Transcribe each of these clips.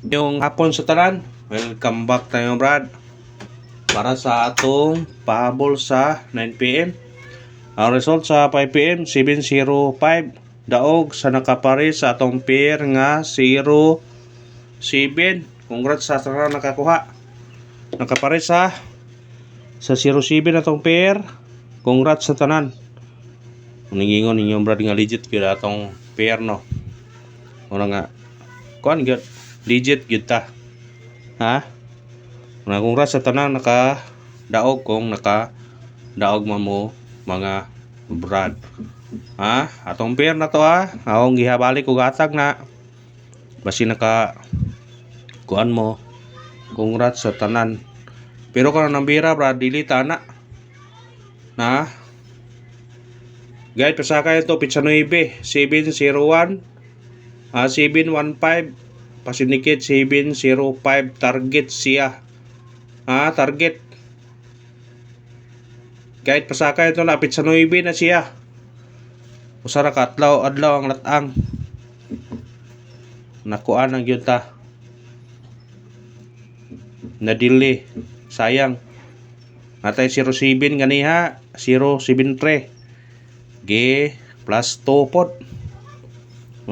Yung hapon sa tanan, welcome back tayo Brad para sa atong pahabol sa 9 PM. Ang result sa 5 PM 705 daog sa nakapare sa atong pair nga 07. Congrats sa tanan nakakuha. Nakapare sa 07 atong pair. Congrats sa tanan. Ningingon ninyo Brad nga legit gyud atong pair no. Ora nga kuan gyud legit gyud ta. Ha? Congrats sa tanan naka-daog kung naka-daog mo mga Brad. Ha? Atong pair na to ha. Akong gihabalik og atag na basi naka kuan mo. Congrats sa tanan. Pero kana nang bira Brad dili ta na. Na? Guys, pasakay ito pizza 9 701 715 pasinikit 705 target siya. Target. Kahit pasakay ito na pizza 9 na siya. Usara ka adlaw ang latang. Nakuan ang yun ta. Nadili. Sayang. Natay 07 ganiha 073. G plus 2 pod.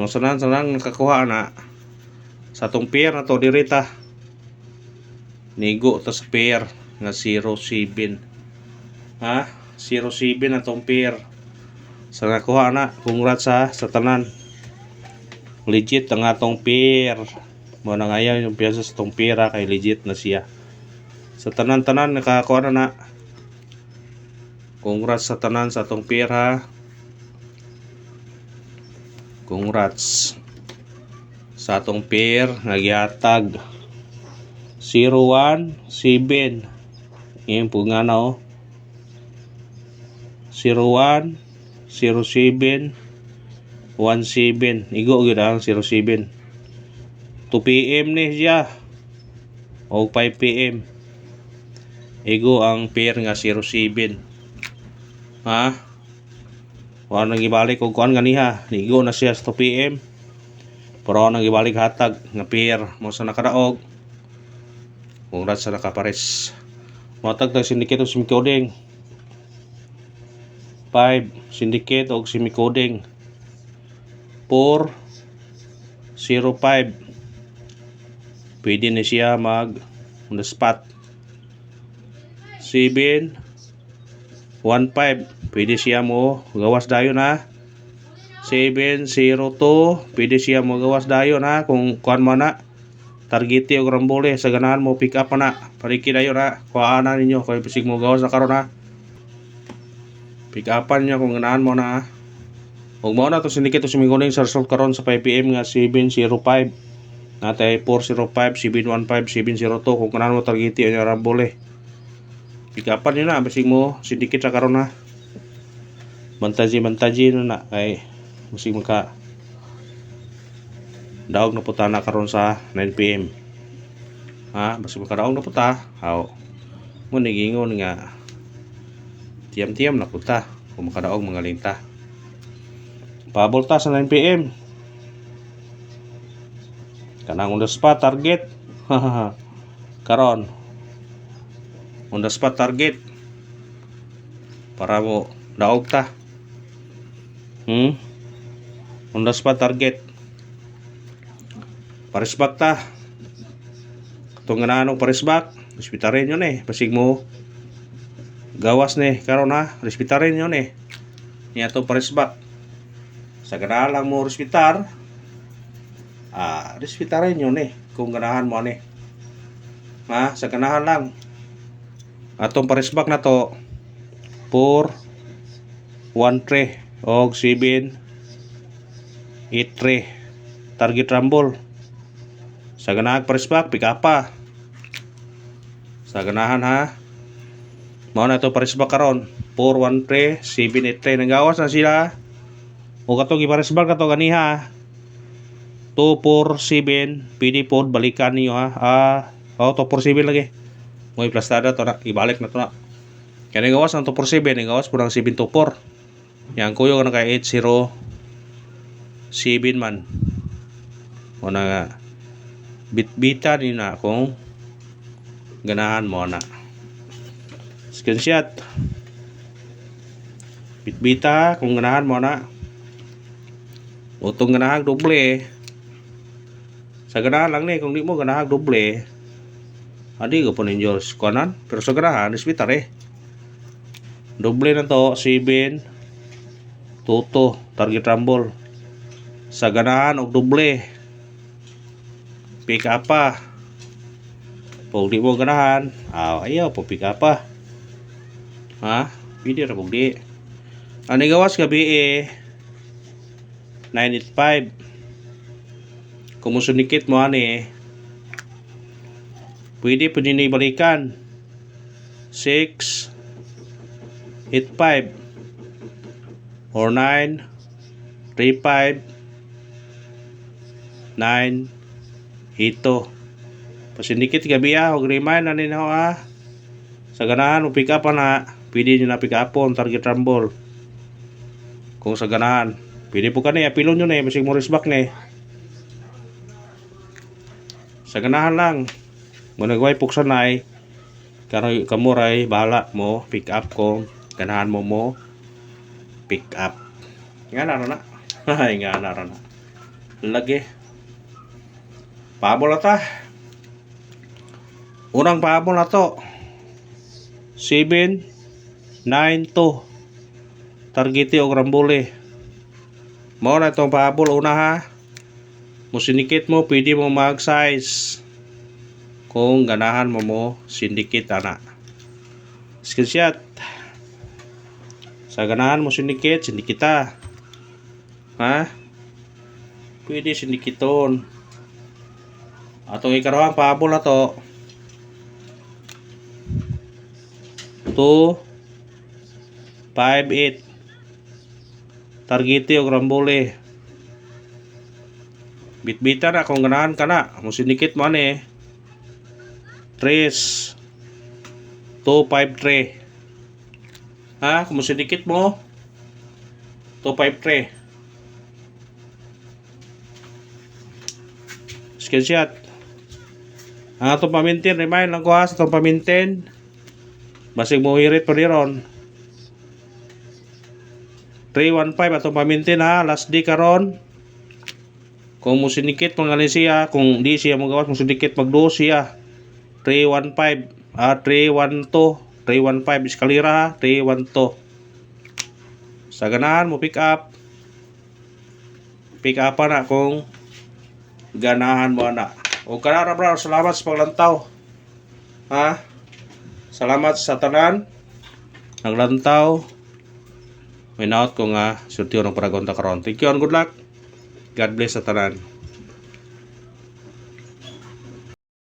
Sanang nakakuha na sa tong pair na to dirita. Nigo ta sa pair nga 07. 07 na tong pair. Sa nakakuha na, congrats sa tanan. Legit ang atong pair. Mo na ngayon yung piyasa sa tong pair kay legit na siya. Sa tanan-tanan nakakuha na. Congrats sa tanan sa atong pair ha. Congrats sa atong pair nga gihatag 017. Yung po nga na 01 07 17. Igo gyud ang 07. 2 PM ni siya o 5 PM. Igo ang pair nga 07. Wala nang ibalik og kuan ganiha. Nigo na siya sa 2 PM. Pero nang ibalik hatag nga pair mo sa nakadaog. Congrats sa nakapares. Matag tag syndicate og simicoding. 5 syndicate og simicoding. 405. Pwede na siya mag on the spot. 715. Pwede siya mo gawas dayon ha. 702. Pwede siya mo gawas dayon ha. Kung kuan mo na targete o rambole sa ganahan mo pick up na. Pariki dayon ha. Kuhaan na ninyo kay bisig mo gawas na karon ha. Pick upan niya kung ganahan mo na ha. Huwag mo na ito sindikit o sumiguning sa result karon sa 5 PM nga 705. Natay 405, 715, 702. Kung ganahan mo targete o rambole. Pick upan nyo na. Bisig mo sindikit sa karon ha. Mantaji na kay musik maka daog na puta na karon sa 9 PM. Basta maka daog na puta, mo nigingon nga tiam-tiam na puta kung makadaog mga linta. Pabol ta sa 9 PM. Kanang on the spot target. Karon on the spot target para mo daog ta. On the spot target. Paresbak ta. Katong ganahanong paresbak, respetarin yun Pasig mo gawas karon ha, respetarin yun Niya to paresbak. Sa ganahan lang mo respetar, respetarin yun kung ganahan mo sa ganahan lang. Atong paresbak na to 413 og 783 target rumble. Sa ganahan paresbak pick up pa. Sa ganahan ha. Mao na to paresbak karon 413 783 nagawas na sila. O katong iparesbak na to ganiha 247 pwede pod balikan niyo ha. 247 lagi. Mo iplastada to na ibalik na to na. Kaya nagawas ng 247 nagawas po ng 724. Yang kuyo ka na kay 807 man. O na nga Bitbita ni na kung ganahan mo na. Screenshot. Bitbita kung ganahan mo na. Utong ganahan doble. Sa ganahan lang ni kung di mo ganahan doble. Adi ko po ninyo kuanan, pero sa ganahan is bitar eh. Doble na to 7 Toto target rumble. Sa ganahan og doble. Pick up pa. Pag di mo ganahan, ayaw po pick up pa. Ha? Pwede ra pag di. Ang gawas gabi 985. Kung musunikit mo ani, pwede po din ibalikan 685 or 935 9 ito. Pasindikit gabi og remind na ninyo sa ganahan o pick up na, pwede nyo na pick upon target rumble. Kung sa ganahan, pwede po ka na apilon nyo na masig mo back na sa ganahan lang. Managway puksan na kamuray bahala mo pick up kung ganahan mo pick up. Nga na. Ay nga na. Lagi. Pahabol na ta. Unang pahabol na to. 7 9 2. Targeti o rambole. Mao na itong pahabol una ha. Musinikit mo, pwede mo mag-size. Kung ganahan mo sindikit ana. Screenshot. Sa ganahan mo sindikita. Ha? Pwede sindikiton. Atong ikarawang pahabol na to. 2 5 8. Targeti og rambole. Bitbita na kung ganahan ka na. Kung sindikit mo 3 2 5 3. Ha? Kung sindikit mo 2 5 3. Screenshot. Ang itong pamintin, remind lang ko ha sa itong pamintin. Basig mo hirit pa ron. 315 atong pamintin ha. Last day karon. Kung mo sinikit mga siya, kung di siya magawas mo sinikit magduo siya. 315 312 315 iskalira ha. 312. Sa ganahan mo pick up na kung ganahan mo na. O kanara bro, salamat sa paglantaw. Ha? Salamat sa tanan. Naglantaw. May naot ko nga sultiyo ng paragonta karon. Thank you and good luck. God bless sa tanan.